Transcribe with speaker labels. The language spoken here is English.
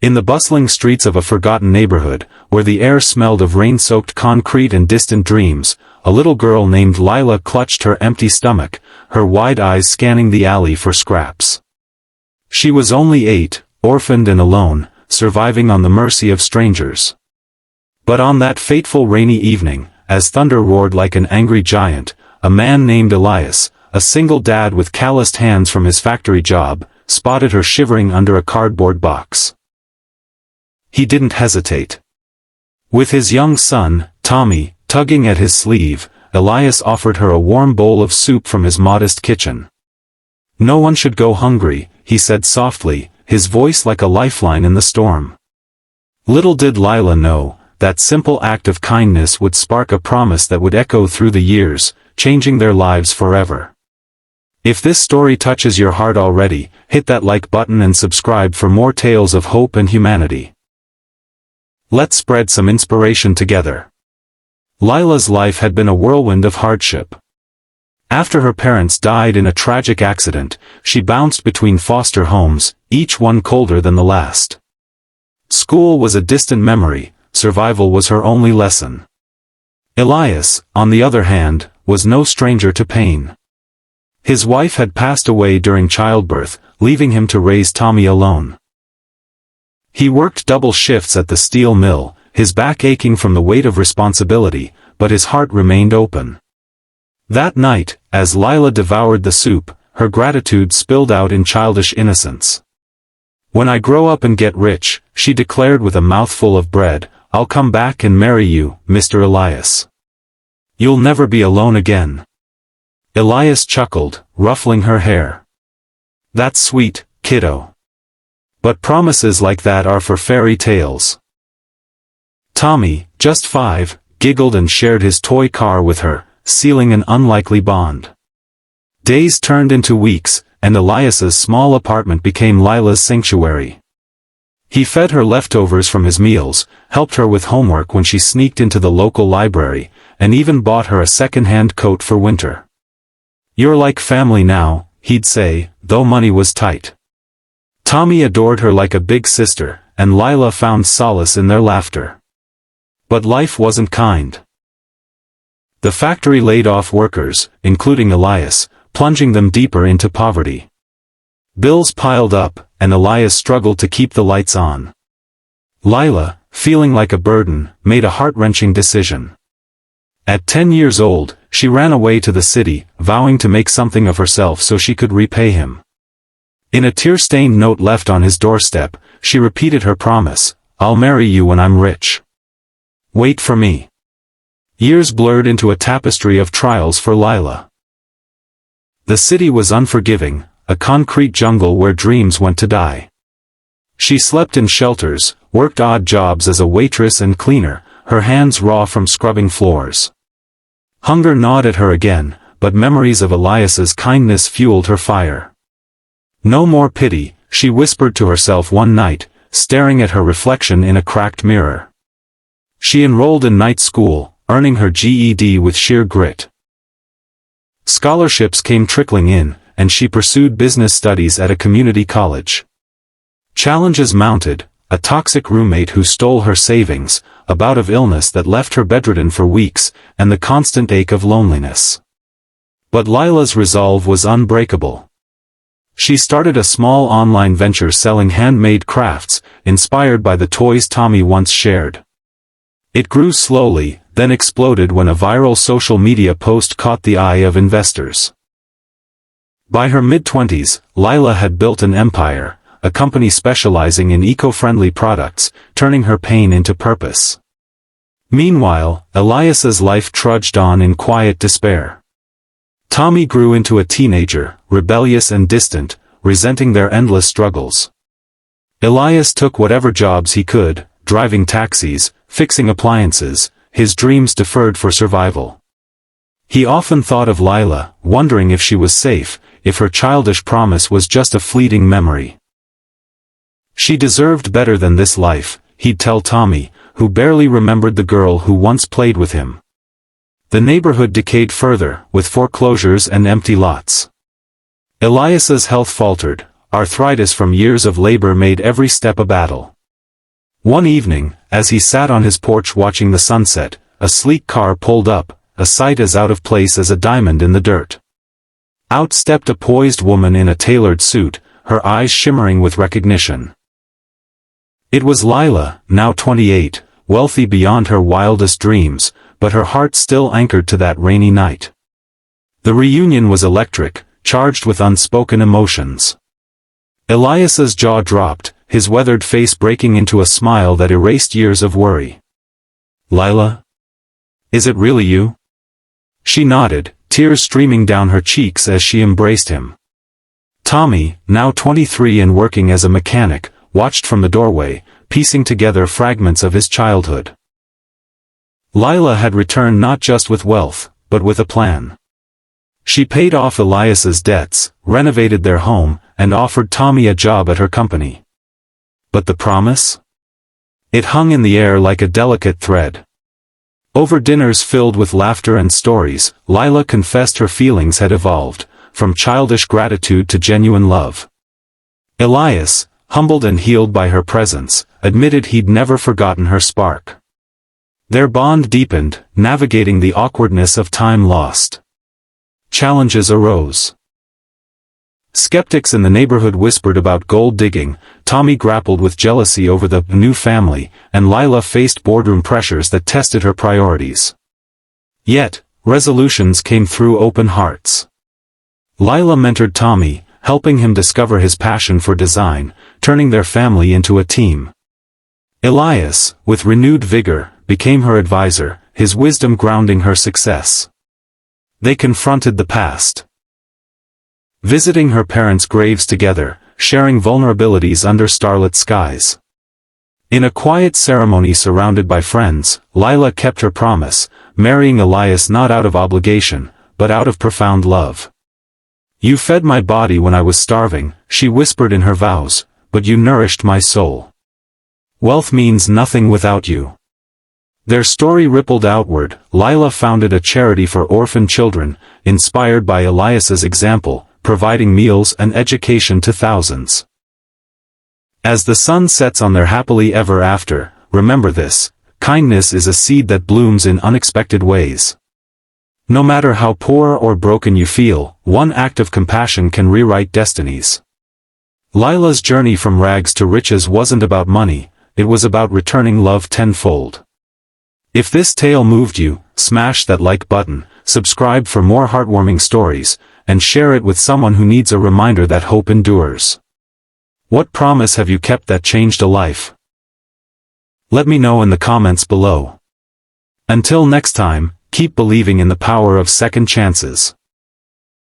Speaker 1: In the bustling streets of a forgotten neighborhood, where the air smelled of rain-soaked concrete and distant dreams, a little girl named Lila clutched her empty stomach, her wide eyes scanning the alley for scraps. She was only 8, orphaned and alone, surviving on the mercy of strangers. But on that fateful rainy evening, as thunder roared like an angry giant, a man named Elias, a single dad with calloused hands from his factory job, spotted her shivering under a cardboard box. He didn't hesitate. With his young son, Tommy, tugging at his sleeve, Elias offered her a warm bowl of soup from his modest kitchen. "No one should go hungry," he said softly, his voice like a lifeline in the storm. Little did Lila know, that simple act of kindness would spark a promise that would echo through the years, changing their lives forever. If this story touches your heart already, hit that like button and subscribe for more tales of hope and humanity. Let's spread some inspiration together. Lila's life had been a whirlwind of hardship. After her parents died in a tragic accident, she bounced between foster homes, each one colder than the last. School was a distant memory, survival was her only lesson. Elias, on the other hand, was no stranger to pain. His wife had passed away during childbirth, leaving him to raise Tommy alone. He worked double shifts at the steel mill, his back aching from the weight of responsibility, but his heart remained open. That night, as Lila devoured the soup, her gratitude spilled out in childish innocence. "When I grow up and get rich," she declared with a mouthful of bread, "I'll come back and marry you, Mr. Elias. You'll never be alone again." Elias chuckled, ruffling her hair. "That's sweet, kiddo. But promises like that are for fairy tales." Tommy, just 5, giggled and shared his toy car with her, sealing an unlikely bond. Days turned into weeks, and Elias's small apartment became Lila's sanctuary. He fed her leftovers from his meals, helped her with homework when she sneaked into the local library, and even bought her a second-hand coat for winter. "You're like family now," he'd say, though money was tight. Tommy adored her like a big sister, and Lila found solace in their laughter. But life wasn't kind. The factory laid off workers, including Elias, plunging them deeper into poverty. Bills piled up, and Elias struggled to keep the lights on. Lila, feeling like a burden, made a heart-wrenching decision. At 10 years old, she ran away to the city, vowing to make something of herself so she could repay him. In a tear-stained note left on his doorstep, she repeated her promise, "I'll marry you when I'm rich. Wait for me." Years blurred into a tapestry of trials for Lila. The city was unforgiving, a concrete jungle where dreams went to die. She slept in shelters, worked odd jobs as a waitress and cleaner, her hands raw from scrubbing floors. Hunger gnawed at her again, but memories of Elias's kindness fueled her fire. "No more pity," she whispered to herself one night, staring at her reflection in a cracked mirror. She enrolled in night school, earning her GED with sheer grit. Scholarships came trickling in, and she pursued business studies at a community college. Challenges mounted, a toxic roommate who stole her savings, a bout of illness that left her bedridden for weeks, and the constant ache of loneliness. But Lila's resolve was unbreakable. She started a small online venture selling handmade crafts, inspired by the toys Tommy once shared. It grew slowly, then exploded when a viral social media post caught the eye of investors. By her mid-20s, Lila had built an empire, a company specializing in eco-friendly products, turning her pain into purpose. Meanwhile, Elias's life trudged on in quiet despair. Tommy grew into a teenager, rebellious and distant, resenting their endless struggles. Elias took whatever jobs he could, driving taxis, fixing appliances, his dreams deferred for survival. He often thought of Lila, wondering if she was safe, if her childish promise was just a fleeting memory. She deserved better than this life, he'd tell Tommy, who barely remembered the girl who once played with him. The neighborhood decayed further, with foreclosures and empty lots. Elias's health faltered, arthritis from years of labor made every step a battle. One evening, as he sat on his porch watching the sunset, a sleek car pulled up, a sight as out of place as a diamond in the dirt. Out stepped a poised woman in a tailored suit, her eyes shimmering with recognition. It was Lila, now 28, wealthy beyond her wildest dreams, but her heart still anchored to that rainy night. The reunion was electric, charged with unspoken emotions. Elias's jaw dropped, his weathered face breaking into a smile that erased years of worry. "Lila? Is it really you?" She nodded, tears streaming down her cheeks as she embraced him. Tommy, now 23 and working as a mechanic, watched from the doorway, piecing together fragments of his childhood. Lila had returned not just with wealth, but with a plan. She paid off Elias's debts, renovated their home, and offered Tommy a job at her company. But the promise? It hung in the air like a delicate thread. Over dinners filled with laughter and stories, Lila confessed her feelings had evolved, from childish gratitude to genuine love. Elias, humbled and healed by her presence, admitted he'd never forgotten her spark. Their bond deepened, navigating the awkwardness of time lost. Challenges arose. Skeptics in the neighborhood whispered about gold digging, Tommy grappled with jealousy over the new family, and Lila faced boardroom pressures that tested her priorities. Yet, resolutions came through open hearts. Lila mentored Tommy, helping him discover his passion for design, turning their family into a team. Elias, with renewed vigor, became her advisor, his wisdom grounding her success. They confronted the past. Visiting her parents' graves together, sharing vulnerabilities under starlit skies. In a quiet ceremony surrounded by friends, Lila kept her promise, marrying Elias not out of obligation, but out of profound love. "You fed my body when I was starving," she whispered in her vows, "but you nourished my soul. Wealth means nothing without you." Their story rippled outward. Lila founded a charity for orphan children, inspired by Elias's example, providing meals and education to thousands. As the sun sets on their happily ever after, remember this: kindness is a seed that blooms in unexpected ways. No matter how poor or broken you feel, one act of compassion can rewrite destinies. Lila's journey from rags to riches wasn't about money, it was about returning love tenfold. If this tale moved you, smash that like button, subscribe for more heartwarming stories, and share it with someone who needs a reminder that hope endures. What promise have you kept that changed a life? Let me know in the comments below. Until next time, keep believing in the power of second chances.